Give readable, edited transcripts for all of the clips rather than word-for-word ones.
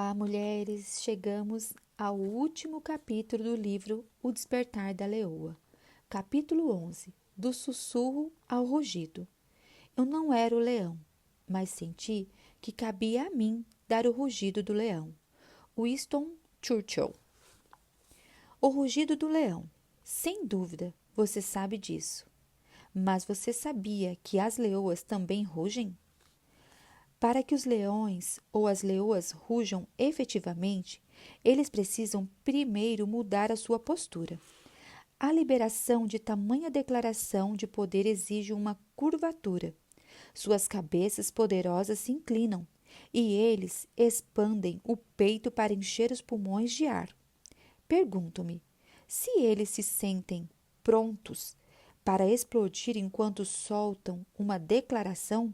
Olá, mulheres! Chegamos ao último capítulo do livro O Despertar da Leoa. Capítulo 11. Do sussurro ao rugido. Eu não era o leão, mas senti que cabia a mim dar o rugido do leão. Winston Churchill. O rugido do leão. Sem dúvida, você sabe disso. Mas você sabia que as leoas também rugem? Para que os leões ou as leoas rujam efetivamente, eles precisam primeiro mudar a sua postura. A liberação de tamanha declaração de poder exige uma curvatura. Suas cabeças poderosas se inclinam e eles expandem o peito para encher os pulmões de ar. Pergunto-me, se eles se sentem prontos para explodir enquanto soltam uma declaração,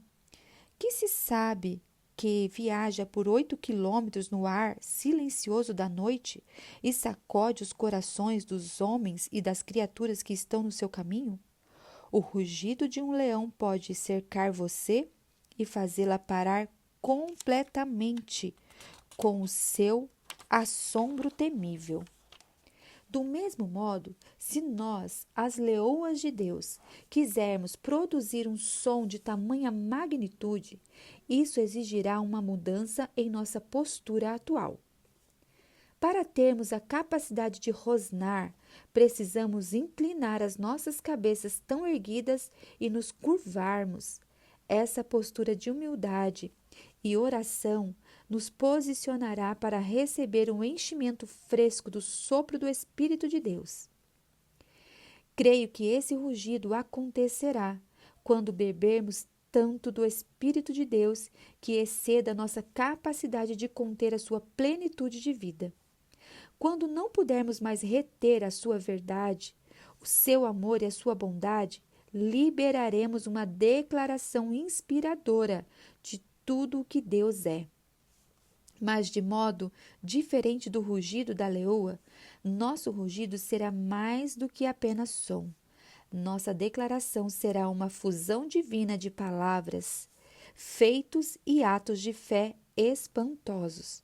que se sabe que viaja por 8 quilômetros no ar silencioso da noite e sacode os corações dos homens e das criaturas que estão no seu caminho? O rugido de um leão pode cercar você e fazê-la parar completamente com o seu assombro temível. Do mesmo modo, se nós, as leoas de Deus, quisermos produzir um som de tamanha magnitude, isso exigirá uma mudança em nossa postura atual. Para termos a capacidade de rosnar, precisamos inclinar as nossas cabeças tão erguidas e nos curvarmos. Essa postura de humildade e oração nos posicionará para receber um enchimento fresco do sopro do Espírito de Deus. Creio que esse rugido acontecerá quando bebermos tanto do Espírito de Deus que exceda a nossa capacidade de conter a sua plenitude de vida. Quando não pudermos mais reter a sua verdade, o seu amor e a sua bondade, liberaremos uma declaração inspiradora de tudo o que Deus é. Mas de modo diferente do rugido da leoa, nosso rugido será mais do que apenas som. Nossa declaração será uma fusão divina de palavras, feitos e atos de fé espantosos.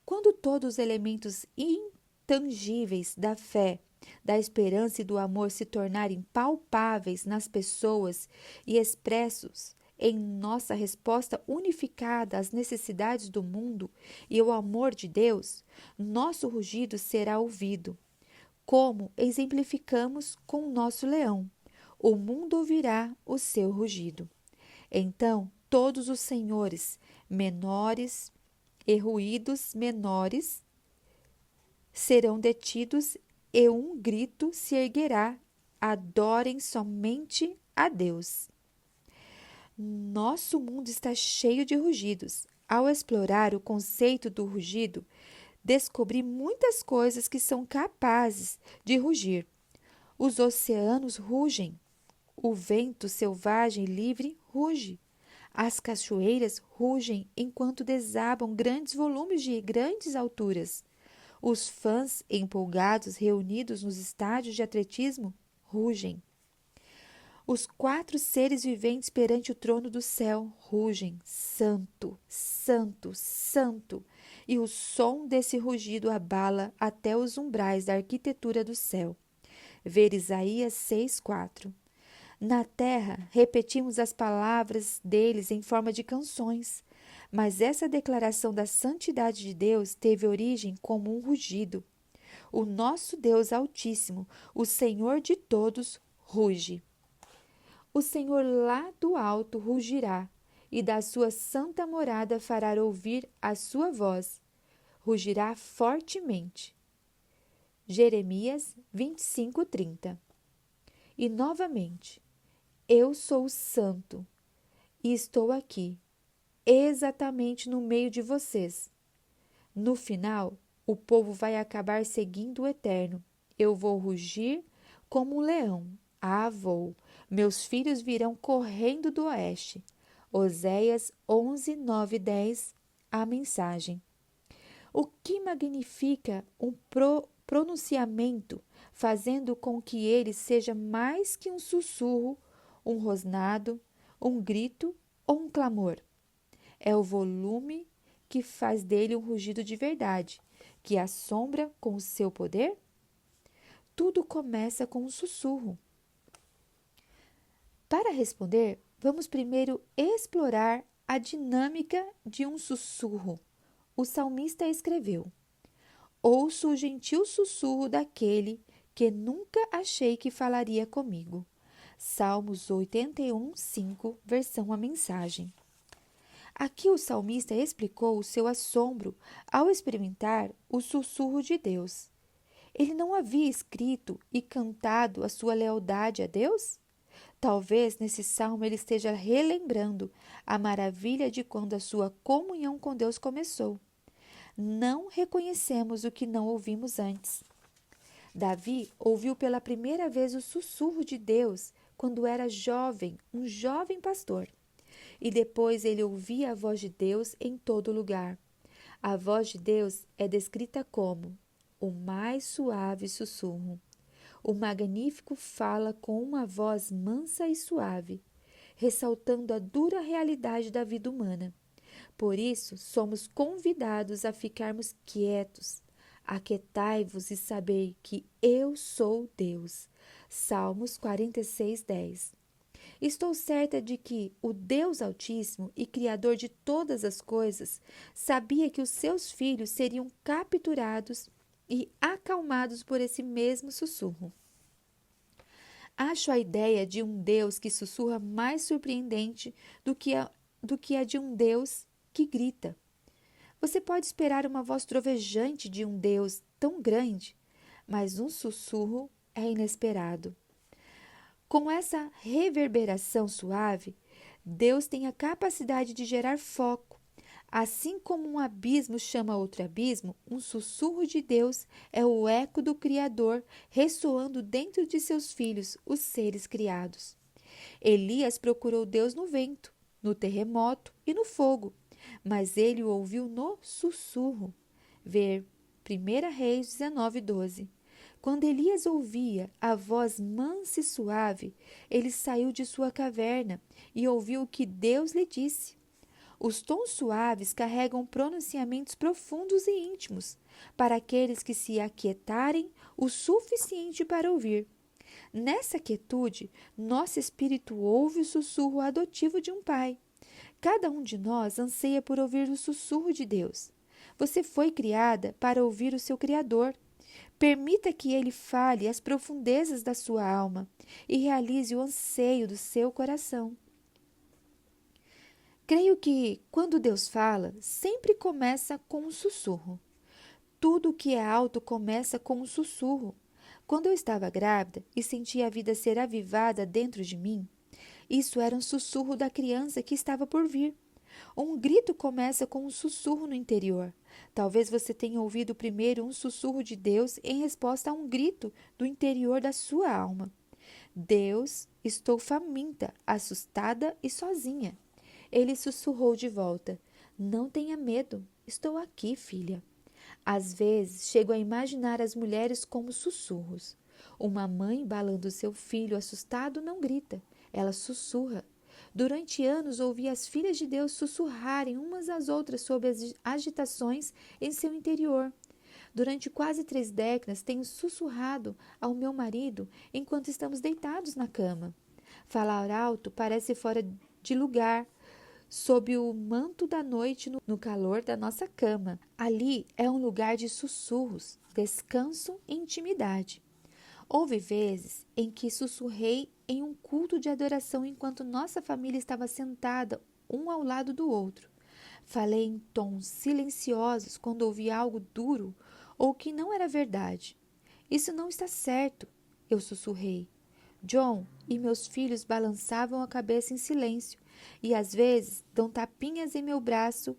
Quando todos os elementos intangíveis da fé, da esperança e do amor se tornarem palpáveis nas pessoas e expressos em nossa resposta unificada às necessidades do mundo e ao amor de Deus, nosso rugido será ouvido. Como exemplificamos com o nosso leão, o mundo ouvirá o seu rugido. Então, todos os senhores menores e ruídos menores serão detidos e um grito se erguerá: adorem somente a Deus. Nosso mundo está cheio de rugidos. Ao explorar o conceito do rugido, descobri muitas coisas que são capazes de rugir. Os oceanos rugem. O vento selvagem e livre ruge. As cachoeiras rugem enquanto desabam grandes volumes de grandes alturas. Os fãs empolgados reunidos nos estádios de atletismo rugem. Os 4 seres viventes perante o trono do céu rugem: Santo, Santo, Santo. E o som desse rugido abala até os umbrais da arquitetura do céu. Ver Isaías 6:4. Na terra, repetimos as palavras deles em forma de canções, mas essa declaração da santidade de Deus teve origem como um rugido. O nosso Deus Altíssimo, o Senhor de todos, ruge. O Senhor lá do alto rugirá, e da sua santa morada fará ouvir a sua voz. Rugirá fortemente. Jeremias 25:30. E novamente, eu sou santo e estou aqui, exatamente no meio de vocês. No final, o povo vai acabar seguindo o Eterno. Eu vou rugir como um leão. Vou. Meus filhos virão correndo do oeste. Oséias 11, 9 e 10, a mensagem. O que magnifica um pronunciamento, fazendo com que ele seja mais que um sussurro, um rosnado, um grito ou um clamor. É o volume que faz dele um rugido de verdade, que assombra com o seu poder? Tudo começa com um sussurro. Para responder, vamos primeiro explorar a dinâmica de um sussurro. O salmista escreveu: Ouço o gentil sussurro daquele que nunca achei que falaria comigo. Salmos 81, 5, versão A Mensagem. Aqui o salmista explicou o seu assombro ao experimentar o sussurro de Deus. Ele não havia escrito e cantado a sua lealdade a Deus? Talvez nesse salmo ele esteja relembrando a maravilha de quando a sua comunhão com Deus começou. Não reconhecemos o que não ouvimos antes. Davi ouviu pela primeira vez o sussurro de Deus quando era jovem, um jovem pastor. E depois ele ouvia a voz de Deus em todo lugar. A voz de Deus é descrita como o mais suave sussurro. O Magnífico fala com uma voz mansa e suave, ressaltando a dura realidade da vida humana. Por isso, somos convidados a ficarmos quietos. Aquietai-vos e sabei que eu sou Deus. Salmos 46, 10. Estou certa de que o Deus Altíssimo e Criador de todas as coisas sabia que os seus filhos seriam capturados e acalmados por esse mesmo sussurro. Acho a ideia de um Deus que sussurra mais surpreendente do que a de um Deus que grita. Você pode esperar uma voz trovejante de um Deus tão grande, mas um sussurro é inesperado. Com essa reverberação suave, Deus tem a capacidade de gerar foco. Assim como um abismo chama outro abismo, um sussurro de Deus é o eco do Criador ressoando dentro de seus filhos, os seres criados. Elias procurou Deus no vento, no terremoto e no fogo, mas ele o ouviu no sussurro. Ver 1 Reis 19, 12. Quando Elias ouvia a voz mansa e suave, ele saiu de sua caverna e ouviu o que Deus lhe disse. Os tons suaves carregam pronunciamentos profundos e íntimos para aqueles que se aquietarem o suficiente para ouvir. Nessa quietude, nosso espírito ouve o sussurro adotivo de um pai. Cada um de nós anseia por ouvir o sussurro de Deus. Você foi criada para ouvir o seu Criador. Permita que ele fale às profundezas da sua alma e realize o anseio do seu coração. Creio que, quando Deus fala, sempre começa com um sussurro. Tudo o que é alto começa com um sussurro. Quando eu estava grávida e sentia a vida ser avivada dentro de mim, isso era um sussurro da criança que estava por vir. Um grito começa com um sussurro no interior. Talvez você tenha ouvido primeiro um sussurro de Deus em resposta a um grito do interior da sua alma. Deus, estou faminta, assustada e sozinha. Ele sussurrou de volta: Não tenha medo, estou aqui, filha. Às vezes, chego a imaginar as mulheres como sussurros. Uma mãe balando seu filho assustado não grita, ela sussurra. Durante anos, ouvi as filhas de Deus sussurrarem umas às outras sobre as agitações em seu interior. Durante quase 3 décadas, tenho sussurrado ao meu marido enquanto estamos deitados na cama. Falar alto parece fora de lugar, sob o manto da noite no calor da nossa cama. Ali é um lugar de sussurros, descanso e intimidade. Houve vezes em que sussurrei em um culto de adoração enquanto nossa família estava sentada um ao lado do outro. Falei em tons silenciosos quando ouvi algo duro ou que não era verdade. Isso não está certo, eu sussurrei. John e meus filhos balançavam a cabeça em silêncio e às vezes dão tapinhas em meu braço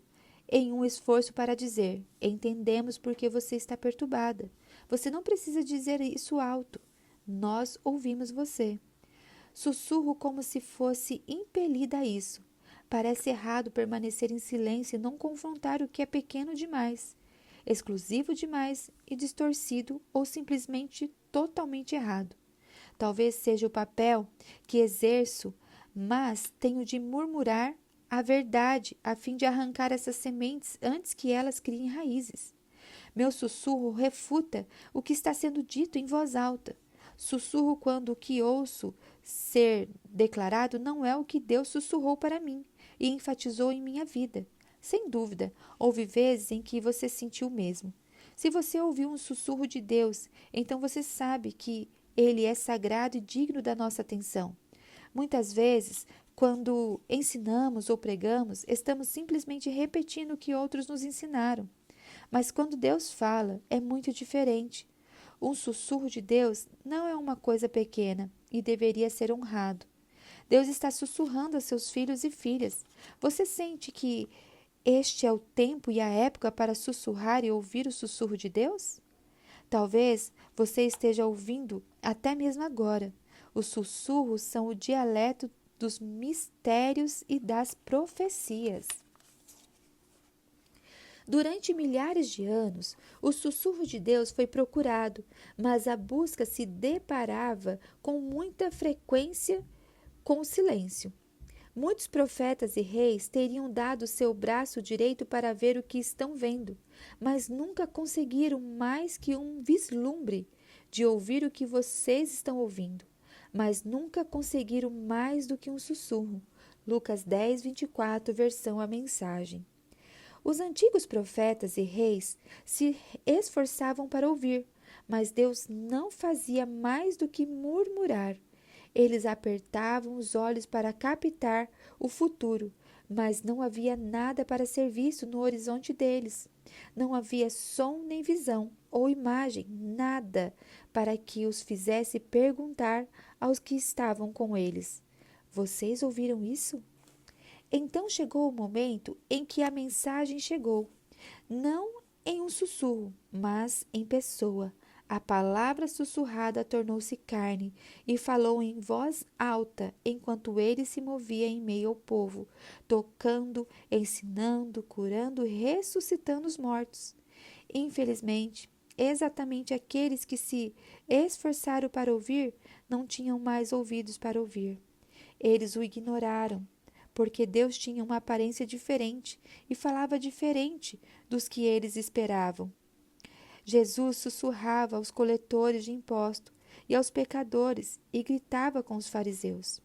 em um esforço para dizer: entendemos porque você está perturbada. Você não precisa dizer isso alto. Nós ouvimos você. Sussurro como se fosse impelida a isso. Parece errado permanecer em silêncio e não confrontar o que é pequeno demais, exclusivo demais e distorcido ou simplesmente totalmente errado. Talvez seja o papel que exerço, mas tenho de murmurar a verdade, a fim de arrancar essas sementes antes que elas criem raízes. Meu sussurro refuta o que está sendo dito em voz alta. Sussurro quando o que ouço ser declarado não é o que Deus sussurrou para mim e enfatizou em minha vida. Sem dúvida, houve vezes em que você sentiu o mesmo. Se você ouviu um sussurro de Deus, então você sabe que ele é sagrado e digno da nossa atenção. Muitas vezes, quando ensinamos ou pregamos, estamos simplesmente repetindo o que outros nos ensinaram. Mas quando Deus fala, é muito diferente. Um sussurro de Deus não é uma coisa pequena e deveria ser honrado. Deus está sussurrando a seus filhos e filhas. Você sente que este é o tempo e a época para sussurrar e ouvir o sussurro de Deus? Talvez você esteja ouvindo até mesmo agora. Os sussurros são o dialeto dos mistérios e das profecias. Durante milhares de anos, o sussurro de Deus foi procurado, mas a busca se deparava com muita frequência com o silêncio. Muitos profetas e reis teriam dado seu braço direito para ver o que estão vendo, mas nunca conseguiram mais que um vislumbre de ouvir o que vocês estão ouvindo, mas nunca conseguiram mais do que um sussurro. Lucas 10, 24, versão A Mensagem. Os antigos profetas e reis se esforçavam para ouvir, mas Deus não fazia mais do que murmurar. Eles apertavam os olhos para captar o futuro, mas não havia nada para ser visto no horizonte deles. Não havia som nem visão ou imagem, nada para que os fizesse perguntar aos que estavam com eles: Vocês ouviram isso? Então chegou o momento em que a mensagem chegou, não em um sussurro, mas em pessoa. A palavra sussurrada tornou-se carne e falou em voz alta enquanto ele se movia em meio ao povo, tocando, ensinando, curando e ressuscitando os mortos. Infelizmente, exatamente aqueles que se esforçaram para ouvir não tinham mais ouvidos para ouvir. Eles o ignoraram, porque Deus tinha uma aparência diferente e falava diferente dos que eles esperavam. Jesus sussurrava aos coletores de impostos e aos pecadores e gritava com os fariseus.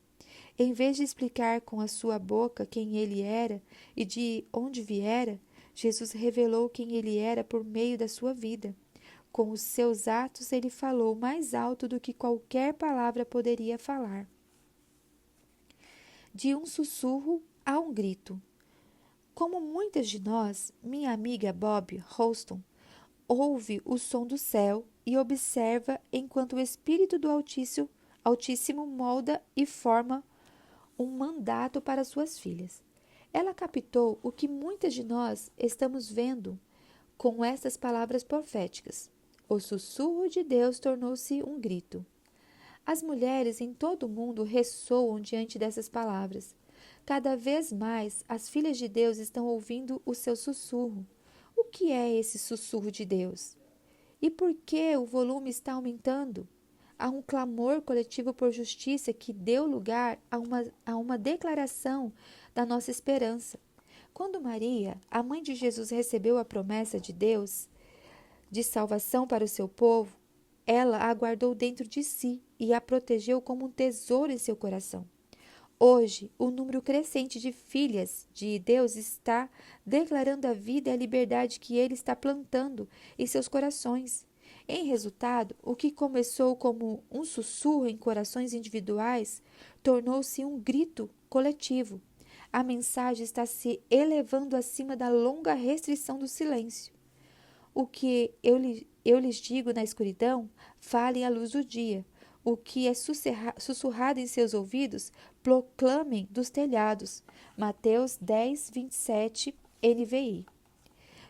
Em vez de explicar com a sua boca quem ele era e de onde viera, Jesus revelou quem ele era por meio da sua vida. Com os seus atos, ele falou mais alto do que qualquer palavra poderia falar. De um sussurro a um grito. Como muitas de nós, minha amiga Bob Holston ouve o som do céu e observa enquanto o Espírito do Altíssimo molda e forma um mandato para suas filhas. Ela captou o que muitas de nós estamos vendo com estas palavras proféticas. O sussurro de Deus tornou-se um grito. As mulheres em todo o mundo ressoam diante dessas palavras. Cada vez mais, as filhas de Deus estão ouvindo o seu sussurro. O que é esse sussurro de Deus? E por que o volume está aumentando? Há um clamor coletivo por justiça que deu lugar a uma declaração da nossa esperança. Quando Maria, a mãe de Jesus, recebeu a promessa de Deus de salvação para o seu povo, ela a guardou dentro de si e a protegeu como um tesouro em seu coração. Hoje, o número crescente de filhas de Deus está declarando a vida e a liberdade que Ele está plantando em seus corações. Em resultado, o que começou como um sussurro em corações individuais tornou-se um grito coletivo. A mensagem está se elevando acima da longa restrição do silêncio. O que eu lhes digo na escuridão, falem à luz do dia. O que é sussurrado em seus ouvidos, proclamem dos telhados. Mateus 10, 27, NVI.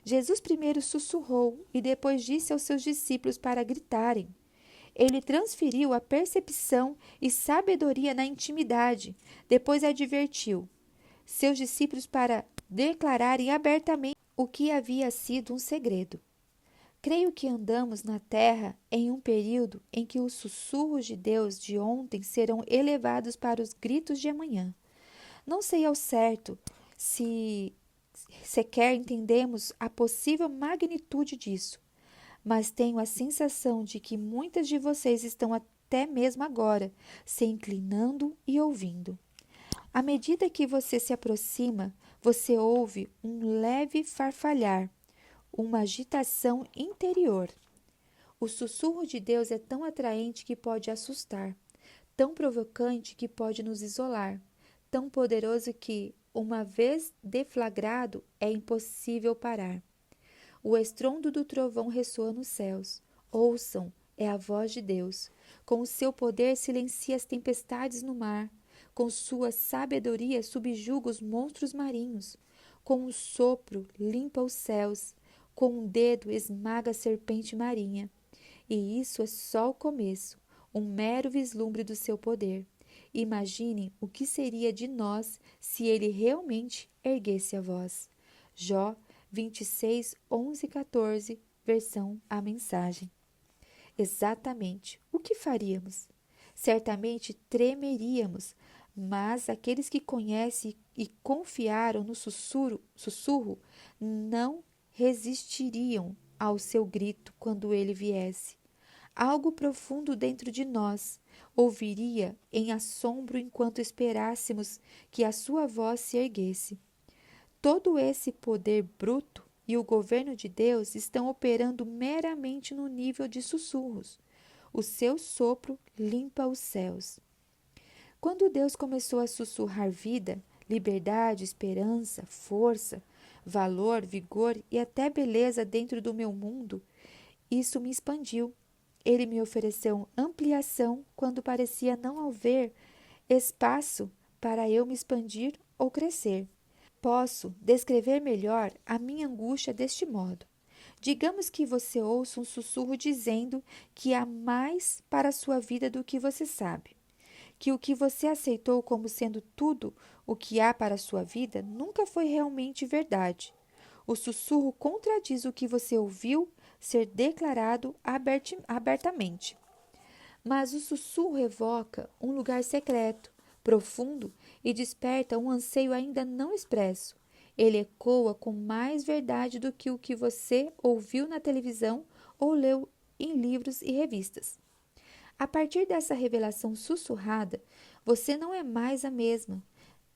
Jesus primeiro sussurrou e depois disse aos seus discípulos para gritarem. Ele transferiu a percepção e sabedoria na intimidade. Depois advertiu seus discípulos para declararem abertamente o que havia sido um segredo. Creio que andamos na Terra em um período em que os sussurros de Deus de ontem serão elevados para os gritos de amanhã. Não sei ao certo se sequer entendemos a possível magnitude disso, mas tenho a sensação de que muitas de vocês estão até mesmo agora se inclinando e ouvindo. À medida que você se aproxima, você ouve um leve farfalhar, uma agitação interior. O sussurro de Deus é tão atraente que pode assustar, tão provocante que pode nos isolar, tão poderoso que, uma vez deflagrado, é impossível parar. O estrondo do trovão ressoa nos céus. Ouçam, é a voz de Deus. Com o seu poder silencia as tempestades no mar. Com sua sabedoria subjuga os monstros marinhos. Com um sopro limpa os céus. Com um dedo esmaga a serpente marinha. E isso é só o começo, um mero vislumbre do seu poder. Imaginem o que seria de nós se ele realmente erguesse a voz. Jó 26, 11 e 14, versão A Mensagem. Exatamente. O que faríamos? Certamente tremeríamos, mas aqueles que conhecem e confiaram no sussurro não resistiriam ao seu grito quando ele viesse. Algo profundo dentro de nós ouviria em assombro enquanto esperássemos que a sua voz se erguesse. Todo esse poder bruto e o governo de Deus estão operando meramente no nível de sussurros. O seu sopro limpa os céus. Quando Deus começou a sussurrar vida, liberdade, esperança, força, valor, vigor e até beleza dentro do meu mundo, isso me expandiu. Ele me ofereceu ampliação quando parecia não haver espaço para eu me expandir ou crescer. Posso descrever melhor a minha angústia deste modo. Digamos que você ouça um sussurro dizendo que há mais para a sua vida do que você sabe, que o que você aceitou como sendo tudo o que há para a sua vida nunca foi realmente verdade. O sussurro contradiz o que você ouviu ser declarado abertamente. Mas o sussurro evoca um lugar secreto, profundo e desperta um anseio ainda não expresso. Ele ecoa com mais verdade do que o que você ouviu na televisão ou leu em livros e revistas. A partir dessa revelação sussurrada, você não é mais a mesma.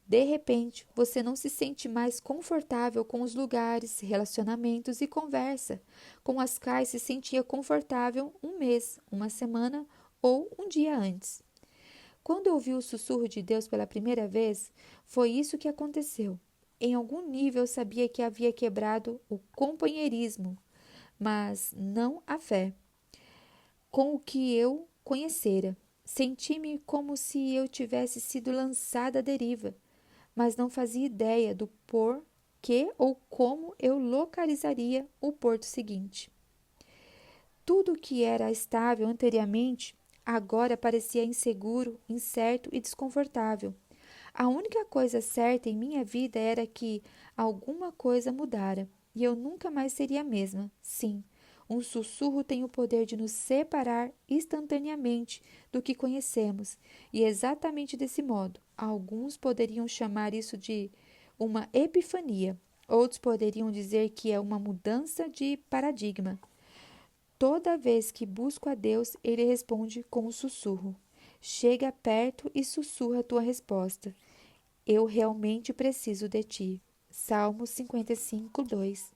De repente, você não se sente mais confortável com os lugares, relacionamentos e conversa com as quais se sentia confortável um mês, uma semana ou um dia antes. Quando ouvi o sussurro de Deus pela primeira vez, foi isso que aconteceu. Em algum nível eu sabia que havia quebrado o companheirismo, mas não a fé, com o que eu conhecera. Senti-me como se eu tivesse sido lançada à deriva, mas não fazia ideia do porquê ou como eu localizaria o porto seguinte. Tudo o que era estável anteriormente agora parecia inseguro, incerto e desconfortável. A única coisa certa em minha vida era que alguma coisa mudara e eu nunca mais seria a mesma. Sim, um sussurro tem o poder de nos separar instantaneamente do que conhecemos, e exatamente desse modo, alguns poderiam chamar isso de uma epifania, outros poderiam dizer que é uma mudança de paradigma. Toda vez que busco a Deus, Ele responde com um sussurro. Chega perto e sussurra a tua resposta. Eu realmente preciso de ti. Salmo 55, 2.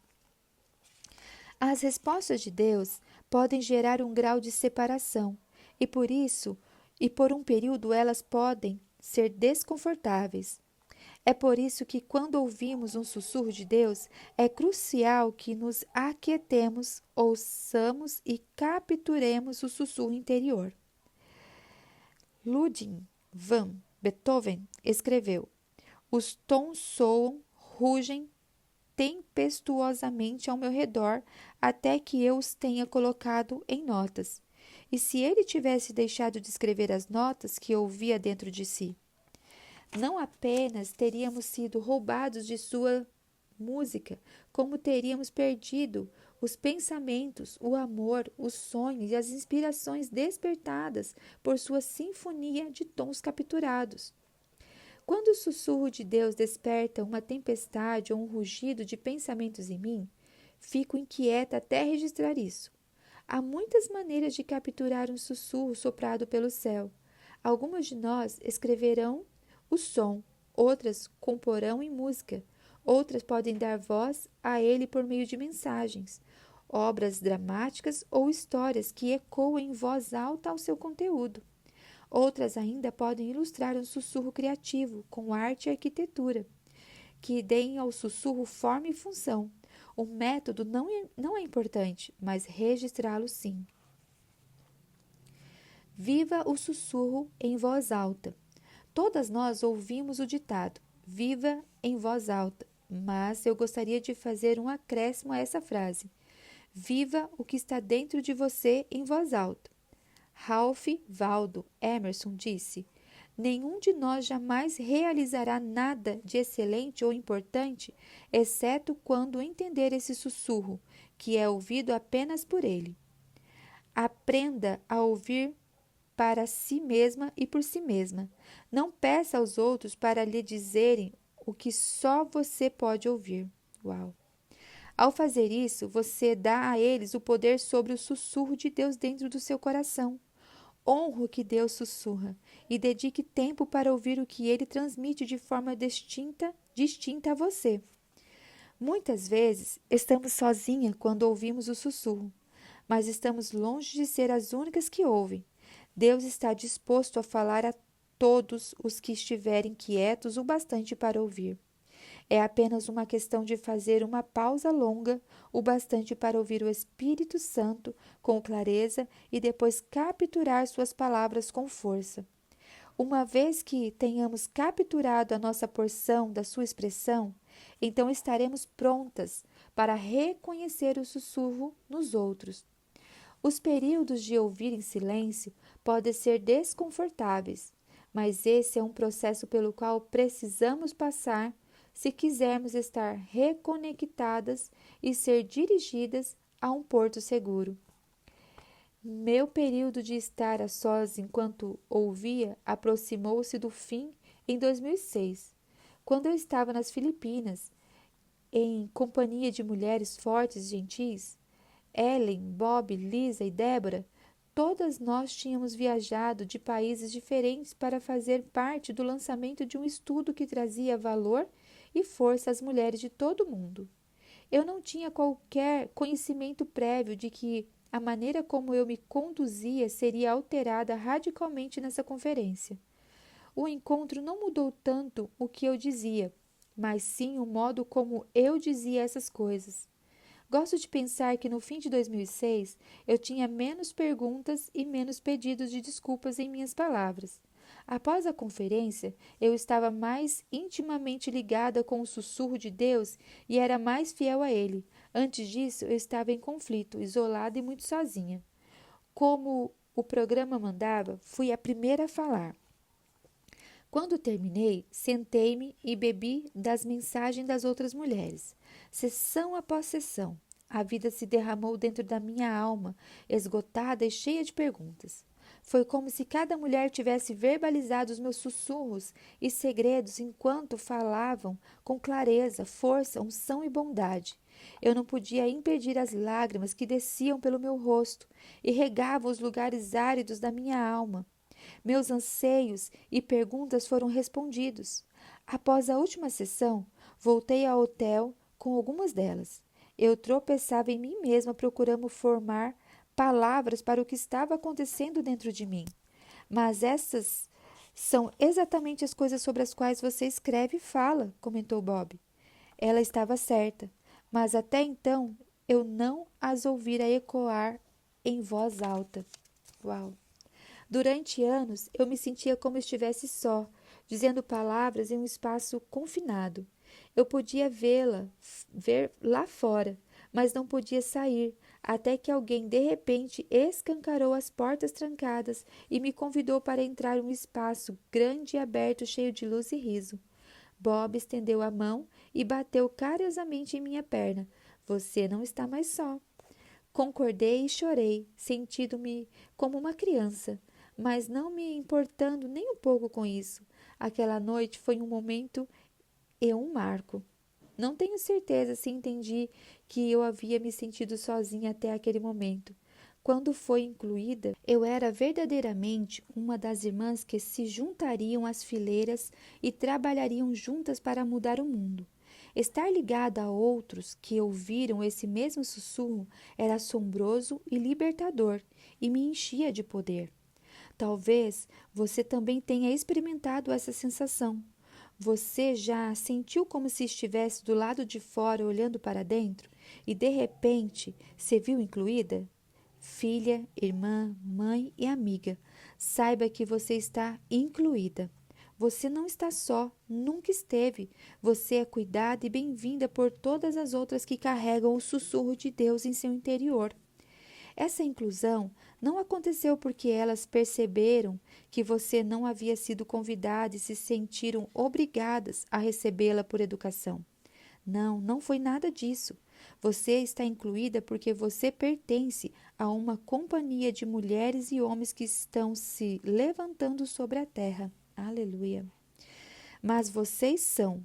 As respostas de Deus podem gerar um grau de separação, e por isso, e por um período elas podem ser desconfortáveis. É por isso que, quando ouvimos um sussurro de Deus, é crucial que nos aquietemos, ouçamos e capturemos o sussurro interior. Ludwig van Beethoven escreveu: os tons soam, rugem tempestuosamente ao meu redor até que eu os tenha colocado em notas. E se ele tivesse deixado de escrever as notas que ouvia dentro de si? Não apenas teríamos sido roubados de sua música, como teríamos perdido os pensamentos, o amor, os sonhos e as inspirações despertadas por sua sinfonia de tons capturados. Quando o sussurro de Deus desperta uma tempestade ou um rugido de pensamentos em mim, fico inquieta até registrar isso. Há muitas maneiras de capturar um sussurro soprado pelo céu. Algumas de nós escreverão o som, outras comporão em música, outras podem dar voz a ele por meio de mensagens, obras dramáticas ou histórias que ecoam em voz alta ao seu conteúdo. Outras ainda podem ilustrar um sussurro criativo, com arte e arquitetura, que deem ao sussurro forma e função. O método não é importante, mas registrá-lo sim. Viva o sussurro em voz alta. Todas nós ouvimos o ditado, viva em voz alta, mas eu gostaria de fazer um acréscimo a essa frase. Viva o que está dentro de você em voz alta. Ralph Waldo Emerson disse: nenhum de nós jamais realizará nada de excelente ou importante, exceto quando entender esse sussurro, que é ouvido apenas por ele. Aprenda a ouvir para si mesma e por si mesma. Não peça aos outros para lhe dizerem o que só você pode ouvir. Uau! Ao fazer isso, você dá a eles o poder sobre o sussurro de Deus dentro do seu coração. Honre o que Deus sussurra e dedique tempo para ouvir o que ele transmite de forma distinta a você. Muitas vezes estamos sozinhas quando ouvimos o sussurro, mas estamos longe de ser as únicas que ouvem. Deus está disposto a falar a todos os que estiverem quietos o bastante para ouvir. É apenas uma questão de fazer uma pausa longa, o bastante para ouvir o Espírito Santo com clareza e depois capturar suas palavras com força. Uma vez que tenhamos capturado a nossa porção da sua expressão, então estaremos prontas para reconhecer o sussurro nos outros. Os períodos de ouvir em silêncio podem ser desconfortáveis, mas esse é um processo pelo qual precisamos passar se quisermos estar reconectadas e ser dirigidas a um porto seguro. Meu período de estar a sós enquanto ouvia aproximou-se do fim em 2006, quando eu estava nas Filipinas, em companhia de mulheres fortes e gentis. Ellen, Bob, Lisa e Débora, todas nós tínhamos viajado de países diferentes para fazer parte do lançamento de um estudo que trazia valor e força às mulheres de todo o mundo. Eu não tinha qualquer conhecimento prévio de que a maneira como eu me conduzia seria alterada radicalmente nessa conferência. O encontro não mudou tanto o que eu dizia, mas sim o modo como eu dizia essas coisas. Gosto de pensar que no fim de 2006 eu tinha menos perguntas e menos pedidos de desculpas em minhas palavras. Após a conferência, eu estava mais intimamente ligada com o sussurro de Deus e era mais fiel a ele. Antes disso, eu estava em conflito, isolada e muito sozinha. Como o programa mandava, fui a primeira a falar. Quando terminei, sentei-me e bebi das mensagens das outras mulheres. Sessão após sessão, a vida se derramou dentro da minha alma, esgotada e cheia de perguntas. Foi como se cada mulher tivesse verbalizado os meus sussurros e segredos enquanto falavam com clareza, força, unção e bondade. Eu não podia impedir as lágrimas que desciam pelo meu rosto e regavam os lugares áridos da minha alma. Meus anseios e perguntas foram respondidos. Após a última sessão, voltei ao hotel com algumas delas. Eu tropeçava em mim mesma procurando formar palavras para o que estava acontecendo dentro de mim. Mas essas são exatamente as coisas sobre as quais você escreve e fala, comentou Bob. Ela estava certa, mas até então eu não as ouvira ecoar em voz alta. Uau! Durante anos, eu me sentia como estivesse só, dizendo palavras em um espaço confinado. Eu podia ver lá fora, mas não podia sair, até que alguém de repente escancarou as portas trancadas e me convidou para entrar em um espaço grande e aberto, cheio de luz e riso. Bob estendeu a mão e bateu carinhosamente em minha perna. Você não está mais só. Concordei e chorei, sentindo-me como uma criança, mas não me importando nem um pouco com isso. Aquela noite foi um momento e um marco. Não tenho certeza se entendi que eu havia me sentido sozinha até aquele momento. Quando foi incluída, eu era verdadeiramente uma das irmãs que se juntariam às fileiras e trabalhariam juntas para mudar o mundo. Estar ligada a outros que ouviram esse mesmo sussurro era assombroso e libertador e me enchia de poder. Talvez você também tenha experimentado essa sensação. Você já sentiu como se estivesse do lado de fora olhando para dentro e de repente se viu incluída? Filha, irmã, mãe e amiga, saiba que você está incluída. Você não está só, nunca esteve. Você é cuidada e bem-vinda por todas as outras que carregam o sussurro de Deus em seu interior. Essa inclusão não aconteceu porque elas perceberam que você não havia sido convidada e se sentiram obrigadas a recebê-la por educação. Não, não foi nada disso. Você está incluída porque você pertence a uma companhia de mulheres e homens que estão se levantando sobre a terra. Aleluia. Mas vocês são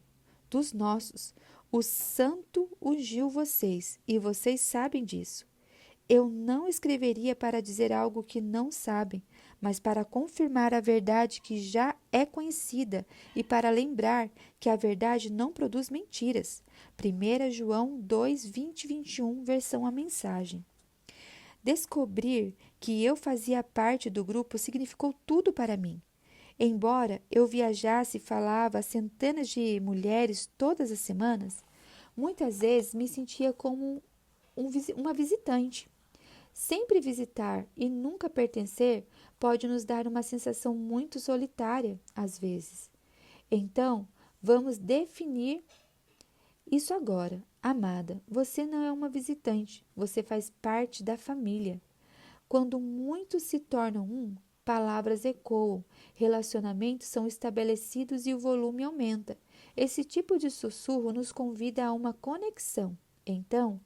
dos nossos. O Santo ungiu vocês e vocês sabem disso. Eu não escreveria para dizer algo que não sabem, mas para confirmar a verdade que já é conhecida e para lembrar que a verdade não produz mentiras. 1 João 2, 20 e 21, versão A Mensagem. Descobrir que eu fazia parte do grupo significou tudo para mim. Embora eu viajasse e falava a centenas de mulheres todas as semanas, muitas vezes me sentia como uma visitante. Sempre visitar e nunca pertencer pode nos dar uma sensação muito solitária, às vezes. Então, vamos definir isso agora. Amada, você não é uma visitante, você faz parte da família. Quando muitos se tornam um, palavras ecoam, relacionamentos são estabelecidos e o volume aumenta. Esse tipo de sussurro nos convida a uma conexão. Então,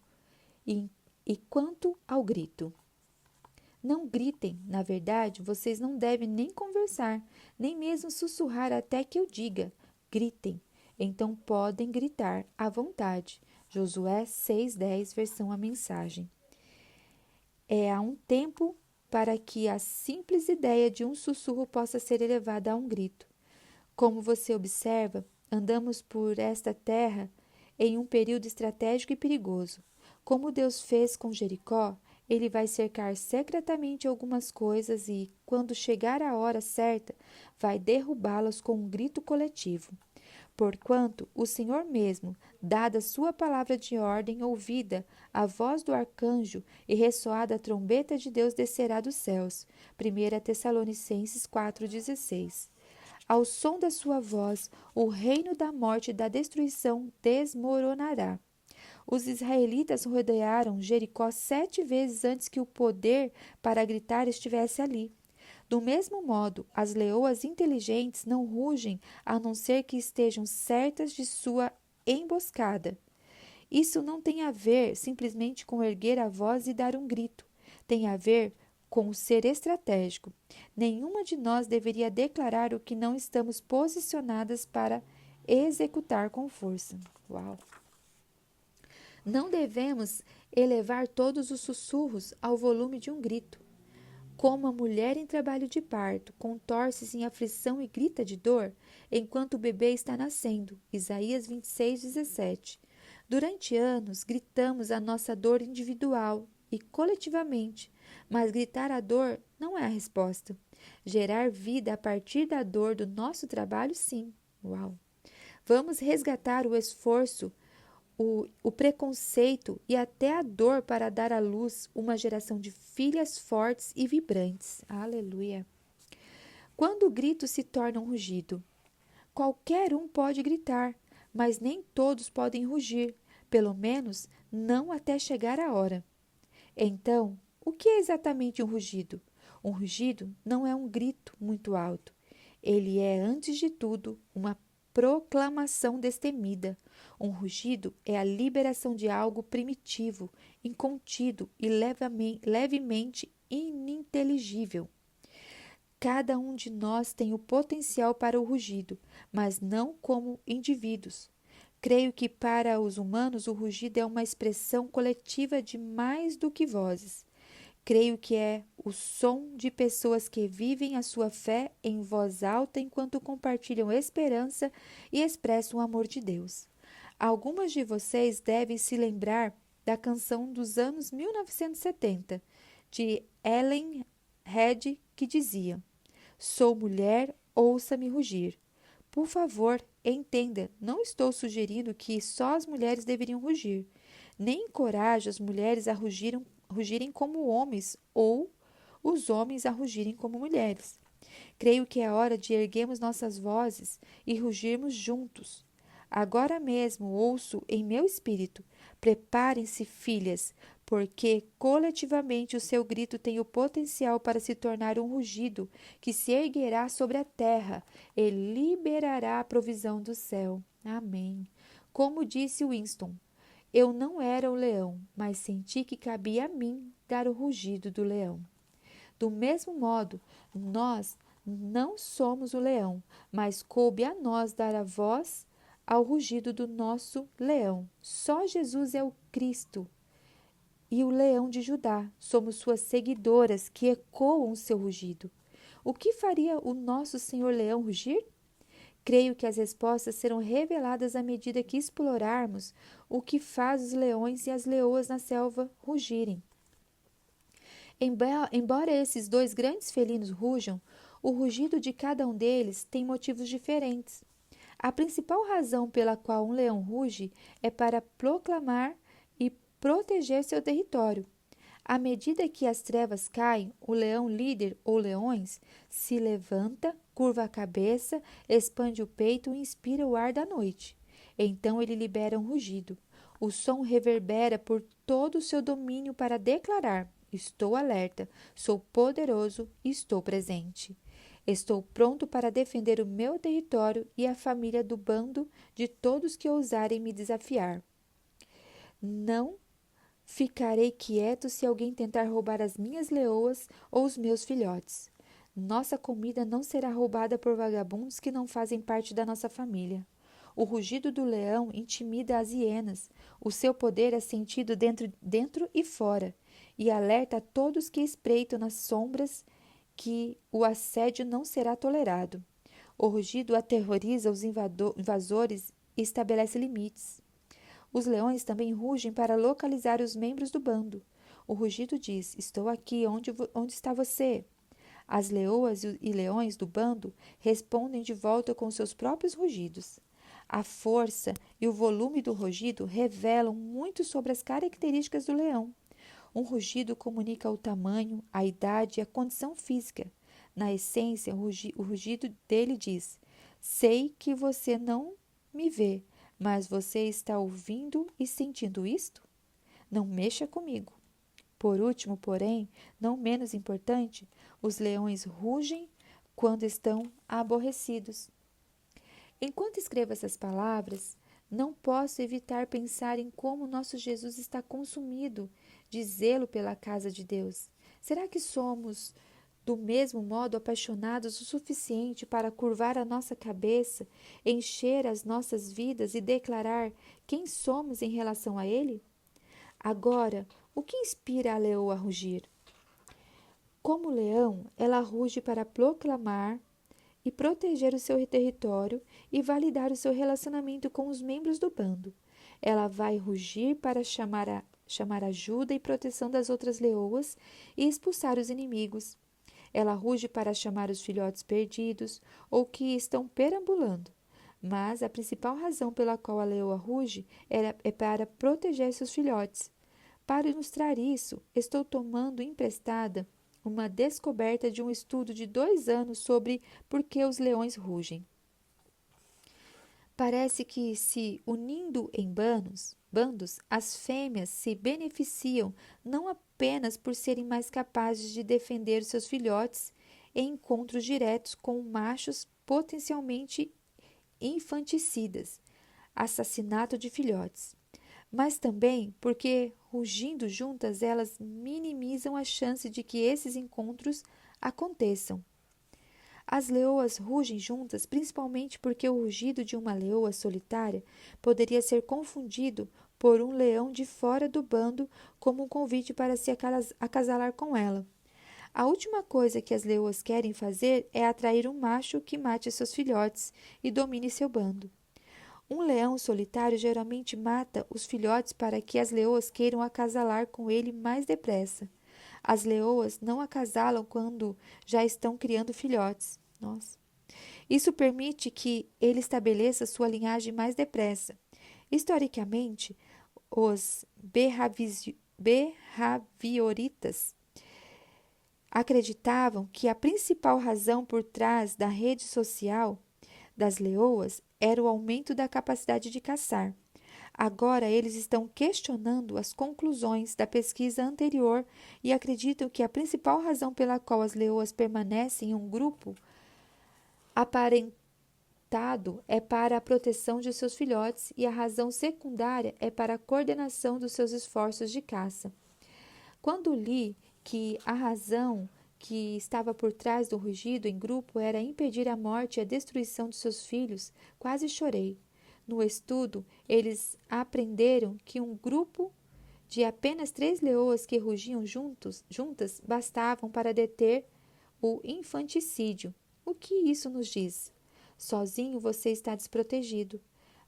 e quanto ao grito? Não gritem, na verdade, vocês não devem nem conversar, nem mesmo sussurrar até que eu diga. Gritem. Então podem gritar à vontade. Josué 6:10, versão A Mensagem. Há um tempo para que a simples ideia de um sussurro possa ser elevada a um grito. Como você observa, andamos por esta terra em um período estratégico e perigoso. Como Deus fez com Jericó, ele vai cercar secretamente algumas coisas e, quando chegar a hora certa, vai derrubá-las com um grito coletivo. Porquanto o Senhor mesmo, dada sua palavra de ordem, ouvida a voz do arcanjo e ressoada a trombeta de Deus, descerá dos céus. 1 Tessalonicenses 4,16. Ao som da sua voz, o reino da morte e da destruição desmoronará. Os israelitas rodearam Jericó 7 vezes antes que o poder para gritar estivesse ali. Do mesmo modo, as leoas inteligentes não rugem a não ser que estejam certas de sua emboscada. Isso não tem a ver simplesmente com erguer a voz e dar um grito. Tem a ver com o ser estratégico. Nenhuma de nós deveria declarar o que não estamos posicionadas para executar com força. Uau! Não devemos elevar todos os sussurros ao volume de um grito. Como a mulher em trabalho de parto contorce-se em aflição e grita de dor enquanto o bebê está nascendo. Isaías 26:17. Durante anos, gritamos a nossa dor individual e coletivamente, mas gritar a dor não é a resposta. Gerar vida a partir da dor do nosso trabalho, sim. Uau! Vamos resgatar o esforço, o preconceito e até a dor para dar à luz uma geração de filhas fortes e vibrantes. Aleluia! Quando o grito se torna um rugido, qualquer um pode gritar, mas nem todos podem rugir, pelo menos não até chegar a hora. Então, o que é exatamente um rugido? Um rugido não é um grito muito alto. Ele é, antes de tudo, uma proclamação destemida. Um rugido é a liberação de algo primitivo, incontido e levemente ininteligível. Cada um de nós tem o potencial para o rugido, mas não como indivíduos. Creio que para os humanos o rugido é uma expressão coletiva de mais do que vozes. Creio que é o som de pessoas que vivem a sua fé em voz alta enquanto compartilham esperança e expressam o amor de Deus. Algumas de vocês devem se lembrar da canção dos anos 1970, de Ellen Red, que dizia: Sou mulher, ouça-me rugir. Por favor, entenda, não estou sugerindo que só as mulheres deveriam rugir. Nem encorajo as mulheres a rugirem como homens ou os homens a rugirem como mulheres. Creio que é hora de erguermos nossas vozes e rugirmos juntos. Agora mesmo ouço em meu espírito: preparem-se, filhas, porque coletivamente o seu grito tem o potencial para se tornar um rugido que se erguerá sobre a terra e liberará a provisão do céu. Amém. Como disse Winston, eu não era o leão, mas senti que cabia a mim dar o rugido do leão. Do mesmo modo, nós não somos o leão, mas coube a nós dar a voz ao rugido do nosso leão. Só Jesus é o Cristo e o leão de Judá. Somos suas seguidoras que ecoam o seu rugido. O que faria o nosso Senhor Leão rugir? Creio que as respostas serão reveladas à medida que explorarmos o que faz os leões e as leoas na selva rugirem. Embora esses dois grandes felinos rujam, o rugido de cada um deles tem motivos diferentes. A principal razão pela qual um leão ruge é para proclamar e proteger seu território. À medida que as trevas caem, o leão líder ou leões se levanta, curva a cabeça, expande o peito e inspira o ar da noite. Então ele libera um rugido. O som reverbera por todo o seu domínio para declarar: estou alerta, sou poderoso e estou presente. Estou pronto para defender o meu território e a família do bando de todos que ousarem me desafiar. Não ficarei quieto se alguém tentar roubar as minhas leoas ou os meus filhotes. Nossa comida não será roubada por vagabundos que não fazem parte da nossa família. O rugido do leão intimida as hienas. O seu poder é sentido dentro e fora, e alerta a todos que espreitam nas sombras que o assédio não será tolerado. O rugido aterroriza os invasores e estabelece limites. Os leões também rugem para localizar os membros do bando. O rugido diz: estou aqui, onde está você? As leoas e leões do bando respondem de volta com seus próprios rugidos. A força e o volume do rugido revelam muito sobre as características do leão. Um rugido comunica o tamanho, a idade e a condição física. Na essência, o rugido dele diz: sei que você não me vê, mas você está ouvindo e sentindo isto? Não mexa comigo. Por último, porém, não menos importante, os leões rugem quando estão aborrecidos. Enquanto escrevo essas palavras, não posso evitar pensar em como nosso Jesus está consumido de zelo pela casa de Deus. Será que somos, do mesmo modo, apaixonados o suficiente para curvar a nossa cabeça, encher as nossas vidas e declarar quem somos em relação a Ele? Agora, o que inspira a leoa a rugir? Como leão, ela ruge para proclamar e proteger o seu território e validar o seu relacionamento com os membros do bando. Ela vai rugir para chamar ajuda e proteção das outras leoas e expulsar os inimigos. Ela ruge para chamar os filhotes perdidos ou que estão perambulando. Mas a principal razão pela qual a leoa ruge é para proteger seus filhotes. Para ilustrar isso, estou tomando emprestada uma descoberta de um estudo de 2 anos sobre por que os leões rugem. Parece que, se unindo em bandos, as fêmeas se beneficiam não apenas por serem mais capazes de defender seus filhotes em encontros diretos com machos potencialmente infanticidas, assassinato de filhotes, mas também porque, rugindo juntas, elas minimizam a chance de que esses encontros aconteçam. As leoas rugem juntas, principalmente porque o rugido de uma leoa solitária poderia ser confundido por um leão de fora do bando como um convite para se acasalar com ela. A última coisa que as leoas querem fazer é atrair um macho que mate seus filhotes e domine seu bando. Um leão solitário geralmente mata os filhotes para que as leoas queiram acasalar com ele mais depressa. As leoas não acasalam quando já estão criando filhotes. Nossa. Isso permite que ele estabeleça sua linhagem mais depressa. Historicamente, os behavioritas acreditavam que a principal razão por trás da rede social das leoas era o aumento da capacidade de caçar. Agora eles estão questionando as conclusões da pesquisa anterior e acreditam que a principal razão pela qual as leoas permanecem em um grupo aparentado é para a proteção de seus filhotes e a razão secundária é para a coordenação dos seus esforços de caça. Quando li que a razão que estava por trás do rugido em grupo era impedir a morte e a destruição de seus filhos, quase chorei. No estudo, eles aprenderam que um grupo de apenas 3 leoas que rugiam juntas bastavam para deter o infanticídio. O que isso nos diz? Sozinho você está desprotegido,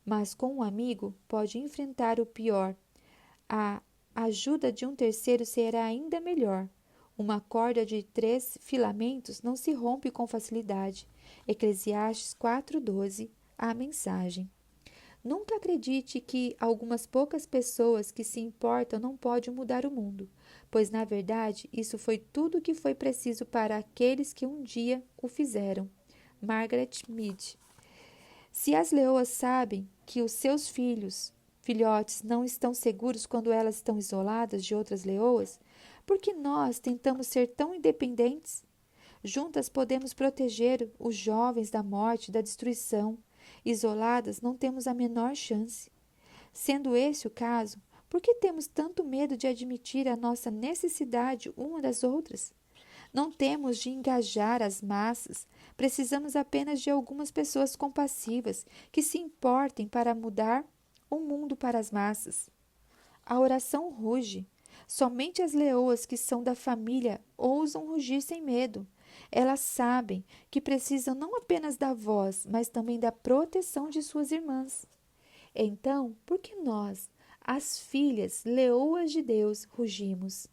mas com um amigo pode enfrentar o pior. A ajuda de um terceiro será ainda melhor. Uma corda de 3 filamentos não se rompe com facilidade. Eclesiastes 4:12, a mensagem. Nunca acredite que algumas poucas pessoas que se importam não podem mudar o mundo, pois, na verdade, isso foi tudo o que foi preciso para aqueles que um dia o fizeram. Margaret Mead. Se as leoas sabem que os seus filhotes não estão seguros quando elas estão isoladas de outras leoas, por que nós tentamos ser tão independentes? Juntas podemos proteger os jovens da morte e da destruição. Isoladas, não temos a menor chance. Sendo esse o caso, por que temos tanto medo de admitir a nossa necessidade uma das outras? Não temos de engajar as massas, precisamos apenas de algumas pessoas compassivas que se importem para mudar o mundo para as massas. A oração ruge. Somente as leoas que são da família ousam rugir sem medo. Elas sabem que precisam não apenas da voz, mas também da proteção de suas irmãs. Então, por que nós, as filhas leoas de Deus, rugimos?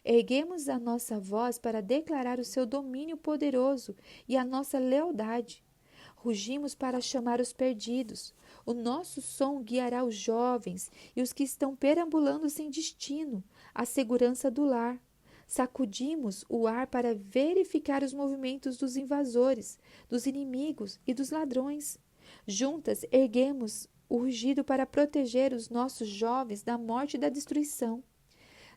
Erguemos a nossa voz para declarar o seu domínio poderoso e a nossa lealdade. Rugimos para chamar os perdidos. O nosso som guiará os jovens e os que estão perambulando sem destino, à segurança do lar. Sacudimos o ar para verificar os movimentos dos invasores, dos inimigos e dos ladrões. Juntas erguemos o rugido para proteger os nossos jovens da morte e da destruição.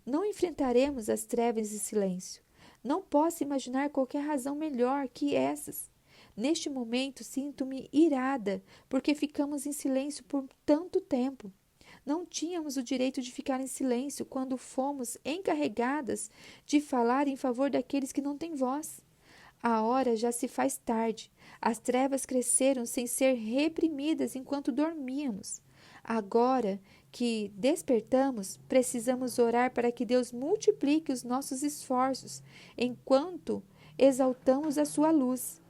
Não enfrentaremos as trevas em silêncio. Não posso imaginar qualquer razão melhor que essas. Neste momento, sinto-me irada, porque ficamos em silêncio por tanto tempo. Não tínhamos o direito de ficar em silêncio quando fomos encarregadas de falar em favor daqueles que não têm voz. A hora já se faz tarde. As trevas cresceram sem ser reprimidas enquanto dormíamos. Agora que despertamos, precisamos orar para que Deus multiplique os nossos esforços enquanto exaltamos a sua luz.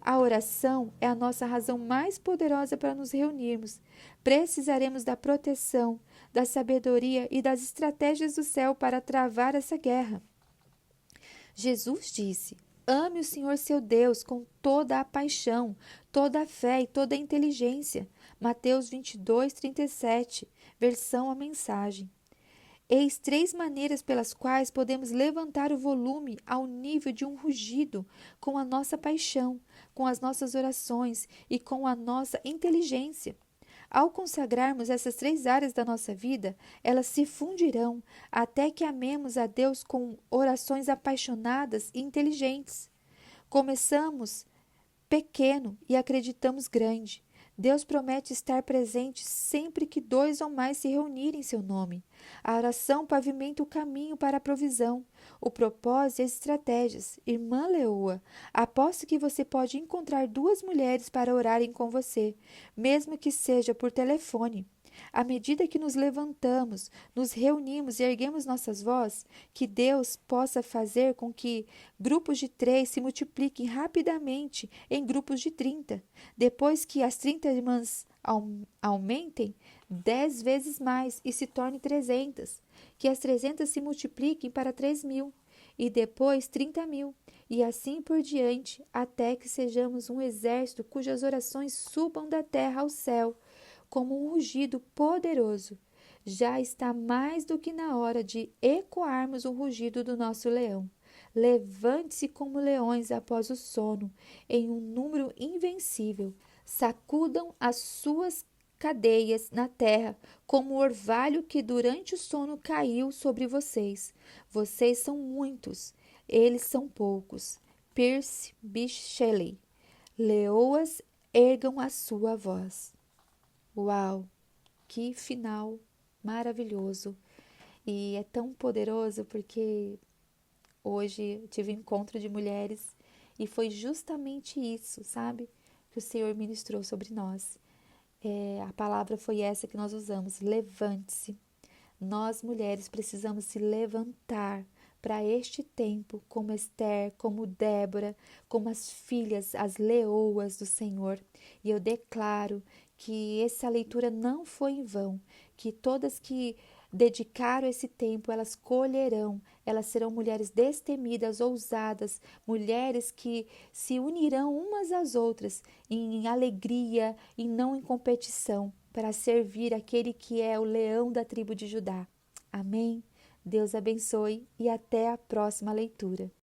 A oração é a nossa razão mais poderosa para nos reunirmos. Precisaremos da proteção, da sabedoria e das estratégias do céu para travar essa guerra. Jesus disse: ame o Senhor seu Deus com toda a paixão, toda a fé e toda a inteligência. Mateus 22:37, versão a mensagem. Eis 3 maneiras pelas quais podemos levantar o volume ao nível de um rugido com a nossa paixão, com as nossas orações e com a nossa inteligência. Ao consagrarmos essas 3 áreas da nossa vida, elas se fundirão até que amemos a Deus com orações apaixonadas e inteligentes. Começamos pequeno e acreditamos grande. Deus promete estar presente sempre que 2 ou mais se reunirem em seu nome. A oração pavimenta o caminho para a provisão, o propósito e as estratégias. Irmã Leoa, aposto que você pode encontrar 2 mulheres para orarem com você, mesmo que seja por telefone. À medida que nos levantamos, nos reunimos e erguemos nossas vozes, que Deus possa fazer com que grupos de 3 se multipliquem rapidamente em grupos de 30. Depois que as 30 irmãs aumentem 10 vezes mais e se tornem 300. Que as 300 se multipliquem para 3.000 e depois 30.000. E assim por diante, até que sejamos um exército cujas orações subam da terra ao céu, como um rugido poderoso. Já está mais do que na hora de ecoarmos o rugido do nosso leão. Levante-se como leões após o sono, em um número invencível. Sacudam as suas cadeias na terra, como o orvalho que durante o sono caiu sobre vocês. Vocês são muitos, eles são poucos. Percy B. Shelley. Leoas, ergam a sua voz. Uau, que final maravilhoso! E é tão poderoso porque hoje eu tive um encontro de mulheres e foi justamente isso, sabe? Que o Senhor ministrou sobre nós. A palavra foi essa que nós usamos: levante-se. Nós, mulheres, precisamos se levantar para este tempo, como Esther, como Débora, como as filhas, as leoas do Senhor. E eu declaro que essa leitura não foi em vão, que todas que dedicaram esse tempo, elas colherão, elas serão mulheres destemidas, ousadas, mulheres que se unirão umas às outras em alegria e não em competição, para servir aquele que é o leão da tribo de Judá. Amém? Deus abençoe e até a próxima leitura.